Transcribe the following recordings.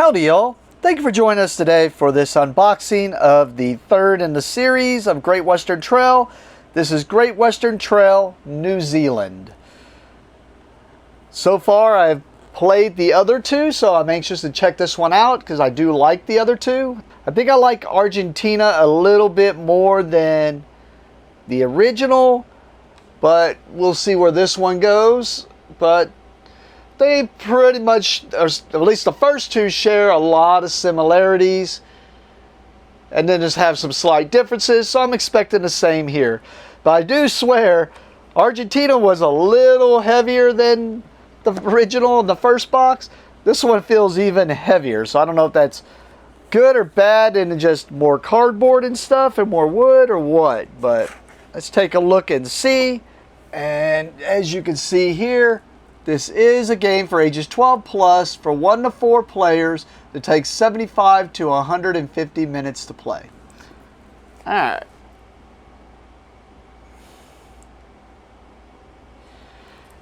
Howdy y'all! Thank you for joining us today for this unboxing of the third in the series of Great Western Trail. This is Great Western Trail, New Zealand. So far I've played the other two, so I'm anxious to check this one out because I do like the other two. I think I like Argentina a little bit more than the original, but we'll see where this one goes. But they pretty much, or at least the first two, share a lot of similarities and then just have some slight differences, so I'm expecting the same here. But I do swear Argentina was a little heavier than the original in the first box. This one feels even heavier, so I don't know if that's good or bad and just more cardboard and stuff and more wood or what, but let's take a look and see. And as you can see here, this is a game for ages 12 plus for 1 to 4 players that takes 75 to 150 minutes to play. Alright.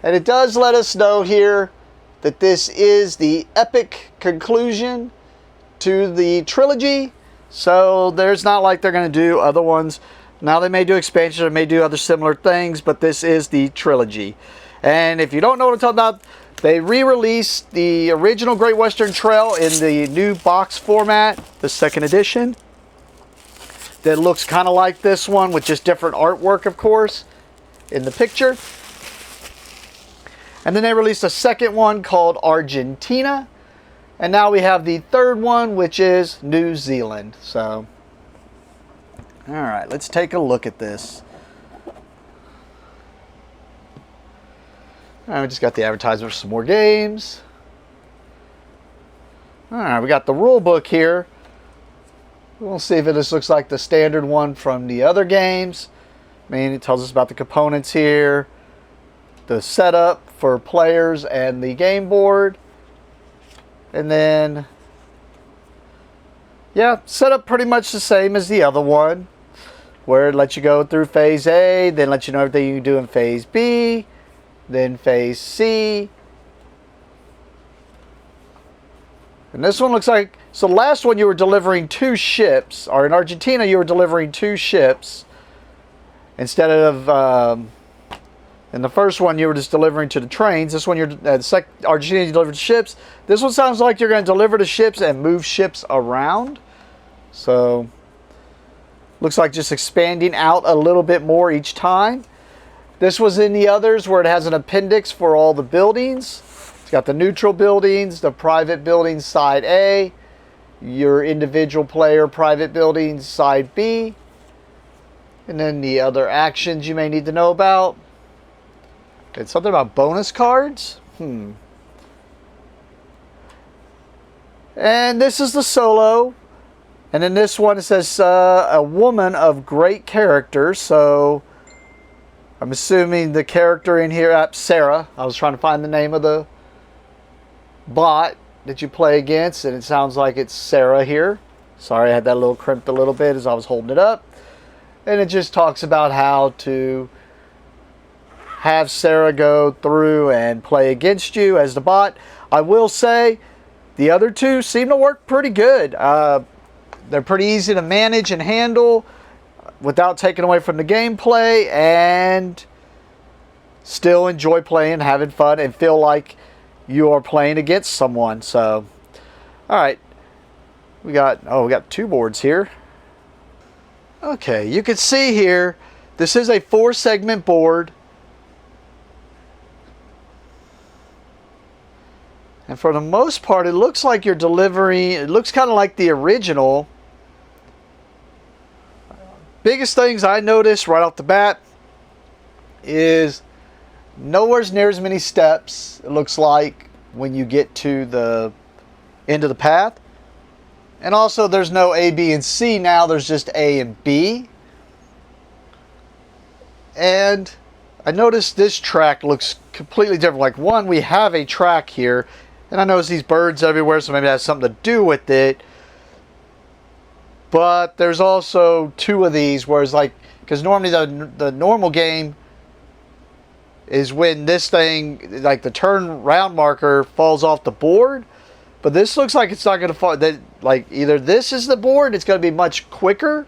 And it does let us know here that this is the epic conclusion to the trilogy. So there's not like they're going to do other ones. Now they may do expansions or may do other similar things, but this is the trilogy. And if you don't know what I'm talking about, they re-released the original Great Western Trail in the new box format, the second edition. That looks kind of like this one with just different artwork, of course, in the picture. And then they released a second one called Argentina. And now we have the third one, which is New Zealand. So, all right, let's take a look at this. All right, we just got the advertisement for some more games. All right, we got the rule book here. We'll see if this looks like the standard one from the other games. I mean, it tells us about the components here, the setup for players and the game board. And then, yeah, setup pretty much the same as the other one, where it lets you go through phase A, then lets you know everything you can do in phase B, then phase C. And this one looks like, so the last one you were delivering 2 ships, or in Argentina you were delivering 2 ships instead of, in the first one you were just delivering to the trains. This one you're, Argentina you delivered to ships. This one sounds like you're going to deliver to ships and move ships around. So, looks like just expanding out a little bit more each time. This was in the others where it has an appendix for all the buildings. It's got the neutral buildings, the private buildings side A, your individual player private buildings side B, and then the other actions you may need to know about. It's something about bonus cards. And this is the solo. And in this one it says a woman of great character. So I'm assuming the character in here, Sarah. I was trying to find the name of the bot that you play against, and it sounds like it's Sarah here. Sorry, I had that a little crimped a little bit as I was holding it up. And it just talks about how to have Sarah go through and play against you as the bot. I will say the other two seem to work pretty good. They're pretty easy to manage and handle without taking away from the gameplay, and still enjoy playing, having fun, and feel like you are playing against someone. So, alright. We got 2 boards here. Okay, you can see here, this is a 4-segment board. And for the most part, it looks like you're delivering, it looks kind of like the original. Biggest things I noticed right off the bat is nowhere near as many steps, it looks like, when you get to the end of the path. And also there's no A, B, and C now, there's just A and B. And I noticed this track looks completely different. Like, one, we have a track here, and I notice these birds everywhere, so maybe that has something to do with it. But there's also 2 of these, whereas like, because normally the normal game is when this thing, like the turn round marker, falls off the board. But this looks like it's not going to fall. Like either this is the board, it's going to be much quicker,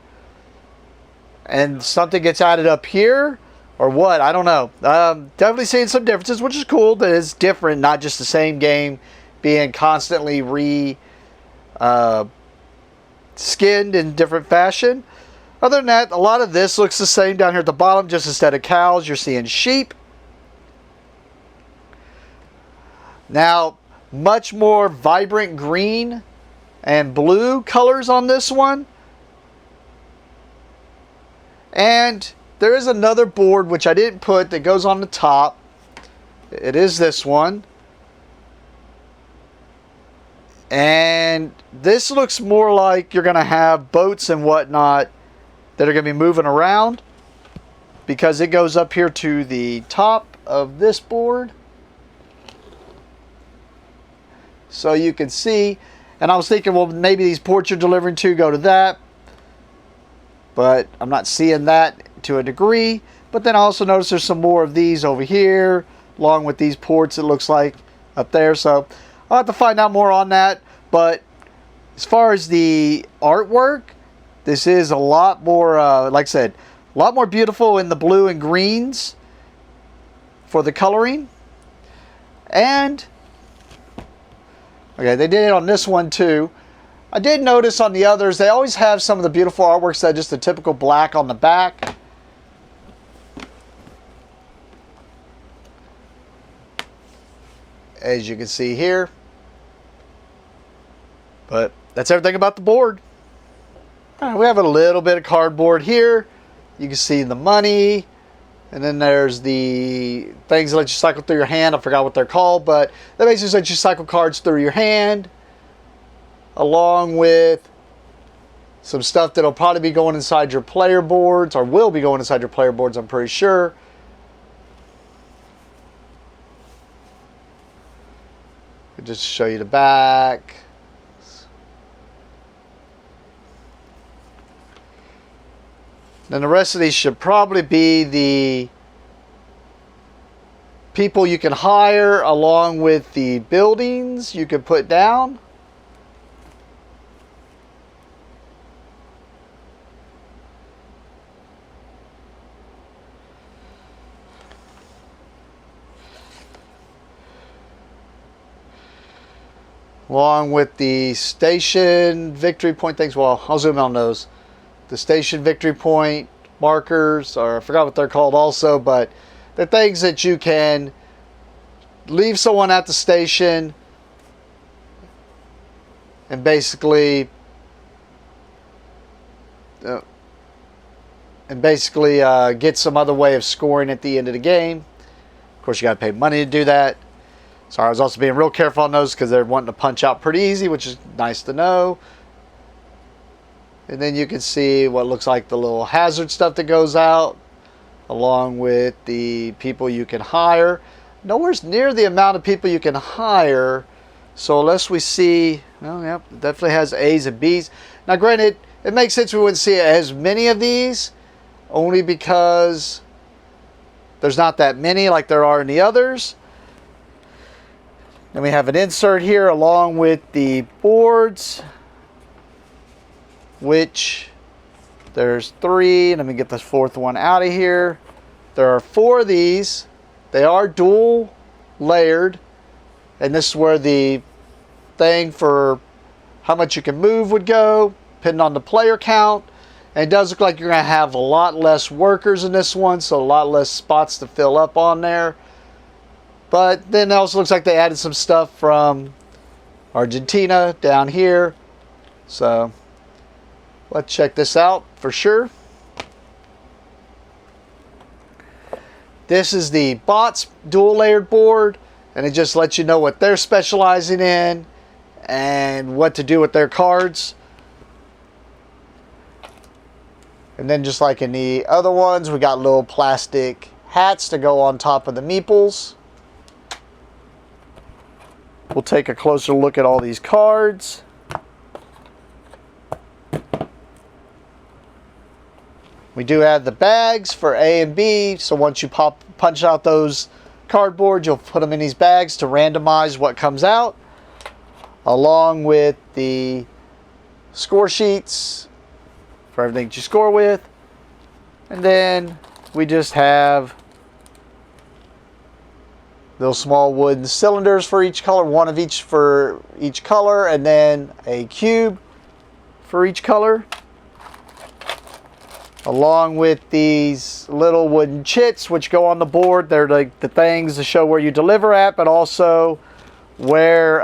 and something gets added up here, or what? I don't know. Definitely seeing some differences, which is cool. That it's different, not just the same game being constantly skinned in different fashion. Other than that, a lot of this looks the same down here at the bottom. Just instead of cows, you're seeing sheep. Now, much more vibrant green and blue colors on this one. And there is another board which I didn't put that goes on the top. It is this one. And this looks more like you're going to have boats and whatnot that are going to be moving around, because it goes up here to the top of this board. So you can see, and I was thinking, well, maybe these ports you're delivering to go to that, but I'm not seeing that to a degree. But then I also notice there's some more of these over here, along with these ports, it looks like, up there. So I'll have to find out more on that. But as far as the artwork, this is a lot more, like I said, a lot more beautiful in the blue and greens for the coloring. And okay, they did it on this one too. I did notice on the others, they always have some of the beautiful artworks that just the typical black on the back. As you can see here. But that's everything about the board. All right, we have a little bit of cardboard here. You can see the money. And then there's the things that let you cycle through your hand. I forgot what they're called, but that basically lets you cycle cards through your hand, along with some stuff that'll probably be going inside your player boards, or will be going inside your player boards, I'm pretty sure. I'll just show you the back. Then the rest of these should probably be the people you can hire, along with the buildings you can put down. Along with the station victory point things. Well, I'll zoom in on those. The station victory point markers, or I forgot what they're called also, but the things that you can leave someone at the station and basically get some other way of scoring at the end of the game. Of course, you got to pay money to do that. So I was also being real careful on those because they're wanting to punch out pretty easy, which is nice to know. And then you can see what looks like the little hazard stuff that goes out, along with the people you can hire. Nowhere's near the amount of people you can hire. So unless we see, well, yep, it definitely has A's and B's. Now granted, it makes sense we wouldn't see as many of these, only because there's not that many like there are in the others. Then we have an insert here along with the boards, which there's 3. Let me get this 4th one out of here. There are 4 of these. They are dual layered, and this is where the thing for how much you can move would go, depending on the player count. And it does look like you're going to have a lot less workers in this one, so a lot less spots to fill up on there. But then it also looks like they added some stuff from Argentina down here. So let's check this out for sure. This is the bots dual layered board, and it just lets you know what they're specializing in and what to do with their cards. And then just like in the other ones, we got little plastic hats to go on top of the meeples. We'll take a closer look at all these cards. We do have the bags for A and B, so once you punch out those cardboards, you'll put them in these bags to randomize what comes out. along with the score sheets for everything that you score with. And then we just have little small wooden cylinders for each color, one of each for each color, and then a cube for each color, along with these little wooden chits which go on the board. They're like the things to show where you deliver at, but also where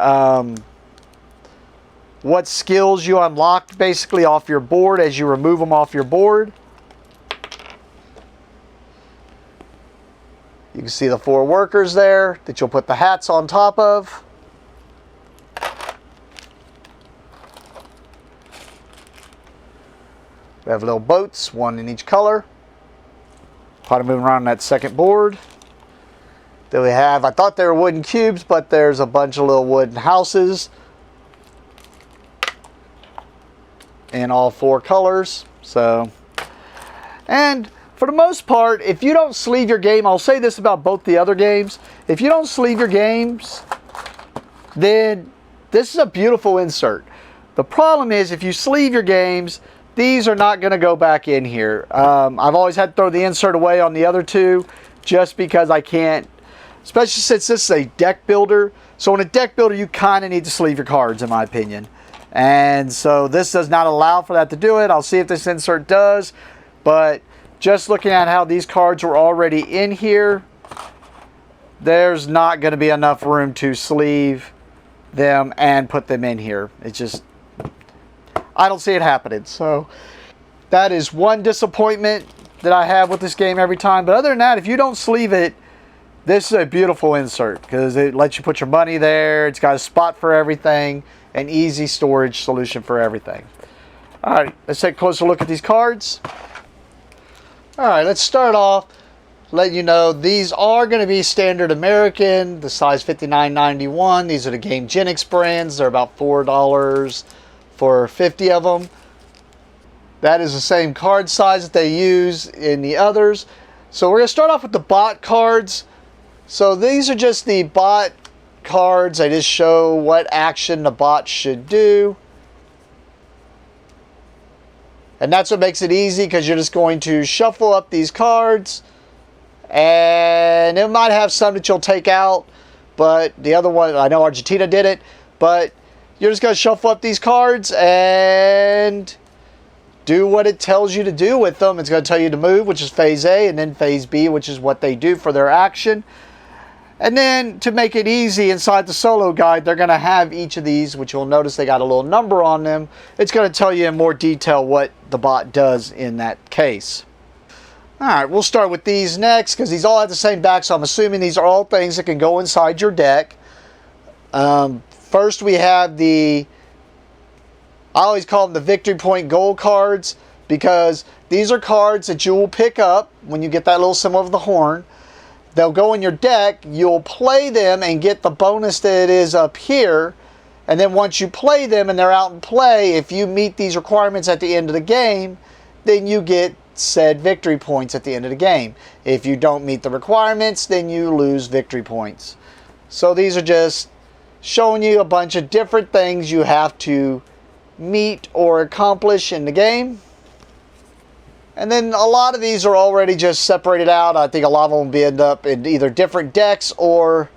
what skills you unlocked basically off your board as you remove them off your board. You can see the 4 workers there that you'll put the hats on top of. We have little boats, one in each color. Kind of moving around on that second board. Then we have, I thought they were wooden cubes, but there's a bunch of little wooden houses in all 4 colors. So, and for the most part, if you don't sleeve your game, I'll say this about both the other games. If you don't sleeve your games, then this is a beautiful insert. The problem is if you sleeve your games, these are not going to go back in here. I've always had to throw the insert away on the other 2 just because I can't, especially since this is a deck builder. So in a deck builder, you kind of need to sleeve your cards, in my opinion. And so this does not allow for that to do it. I'll see if this insert does. But just looking at how these cards were already in here, there's not going to be enough room to sleeve them and put them in here. It's just, I don't see it happening. So that is one disappointment that I have with this game every time. But other than that, if you don't sleeve it, this is a beautiful insert because it lets you put your money there. It's got a spot for everything, an easy storage solution for everything. All right, let's take a closer look at these cards. All right, let's start off letting you know these are going to be standard American, the size 59.91. These are the GameGenics brands. They're about $4 for 50 of them. That is the same card size that they use in the others. So we're going to start off with the bot cards. So these are just the bot cards. They just show what action the bot should do. And that's what makes it easy because you're just going to shuffle up these cards. And it might have some that you'll take out. But the other one, I know Argentina did it. But you're just going to shuffle up these cards and do what it tells you to do with them. It's going to tell you to move, which is phase A, and then phase B, which is what they do for their action. And then to make it easy inside the solo guide, they're going to have each of these, which you'll notice they got a little number on them. It's going to tell you in more detail what the bot does in that case. All right, we'll start with these next because these all have the same back, so I'm assuming these are all things that can go inside your deck. First, we have I always call them the Victory Point Gold cards because these are cards that you will pick up when you get that little symbol of the horn. They'll go in your deck, you'll play them and get the bonus that it is up here. And then once you play them and they're out in play, if you meet these requirements at the end of the game, then you get said victory points at the end of the game. If you don't meet the requirements, then you lose victory points. So these are just showing you a bunch of different things you have to meet or accomplish in the game. And then a lot of these are already just separated out. I think a lot of them will end up in either different decks or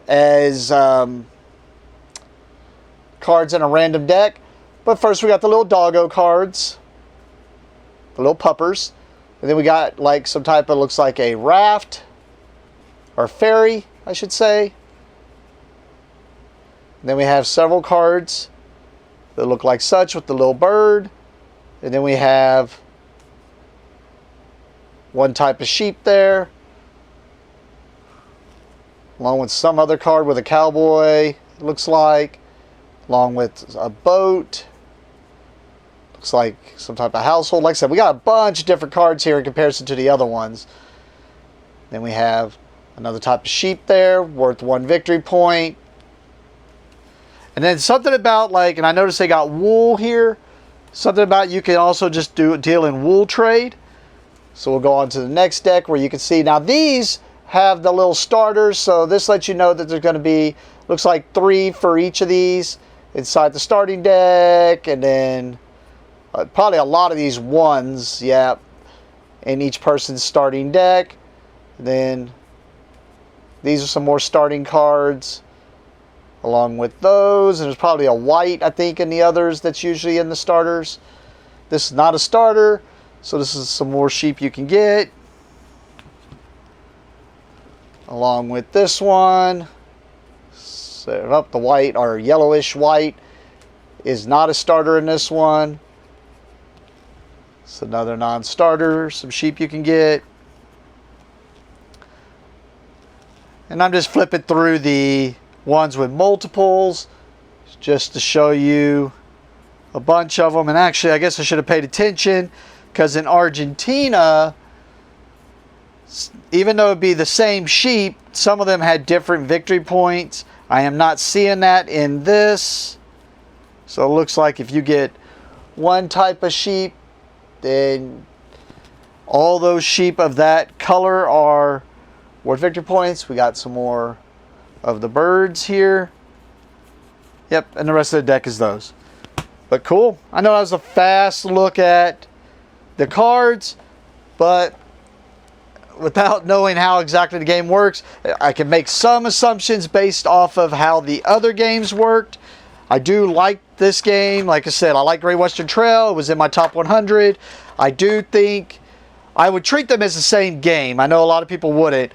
as cards in a random deck. But first we got the little doggo cards, the little puppers. And then we got like some type of, looks like a raft or ferry, I should say. And then we have several cards that look like such with the little bird. And then we have one type of sheep there, along with some other card with a cowboy, it looks like, along with a boat, looks like some type of household. Like I said, we got a bunch of different cards here in comparison to the other ones. Then we have another type of sheep there, worth 1 victory point. And then something about, like, and I noticed they got wool here, something about you can also just deal in wool trade. So we'll go on to the next deck where you can see, now these have the little starters, so this lets you know that there's going to be, looks like 3 for each of these. inside the starting deck, and then probably a lot of these ones, yeah, in each person's starting deck. And then these are some more starting cards along with those, and there's probably a white, I think, in the others that's usually in the starters. This is not a starter, so this is some more sheep you can get. Along with this one. So, the white, or yellowish white, is not a starter in this one. It's another non-starter, some sheep you can get. And I'm just flipping through the ones with multiples just to show you a bunch of them. And actually, I guess I should have paid attention, because in Argentina, even though it'd be the same sheep, some of them had different victory points. I am not seeing that in this. So it looks like if you get one type of sheep, then all those sheep of that color are worth victory points. We got some more of the birds here. Yep, and the rest of the deck is those. But cool. I know that was a fast look at the cards, but without knowing how exactly the game works, I can make some assumptions based off of how the other games worked. I do like this game. Like I said, I like Great Western Trail. It was in my top 100. I do think I would treat them as the same game. I know a lot of people wouldn't,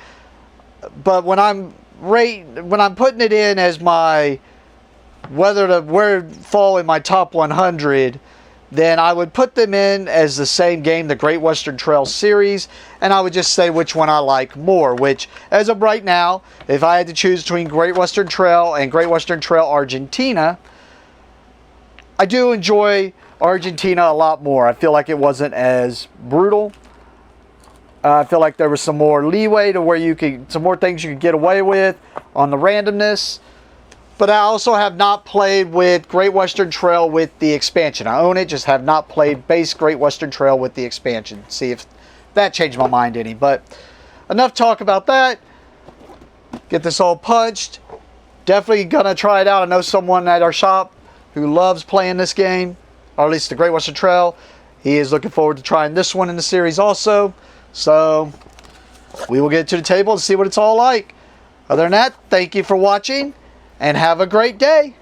but when I'm putting it in as my where it fall in my top 100, then I would put them in as the same game, the Great Western Trail series, and I would just say which one I like more, which, as of right now, if I had to choose between Great Western Trail and Great Western Trail Argentina, I do enjoy Argentina a lot more. I feel like it wasn't as brutal. I feel like there was some more leeway to where some more things you could get away with on the randomness. But I also have not played with Great Western Trail with the expansion. I own it, just have not played base Great Western Trail with the expansion. See if that changed my mind any. But enough talk about that. Get this all punched. Definitely gonna try it out. I know someone at our shop who loves playing this game, or at least the Great Western Trail. He is looking forward to trying this one in the series also. So we will get to the table and see what it's all like. Other than that, thank you for watching, and have a great day.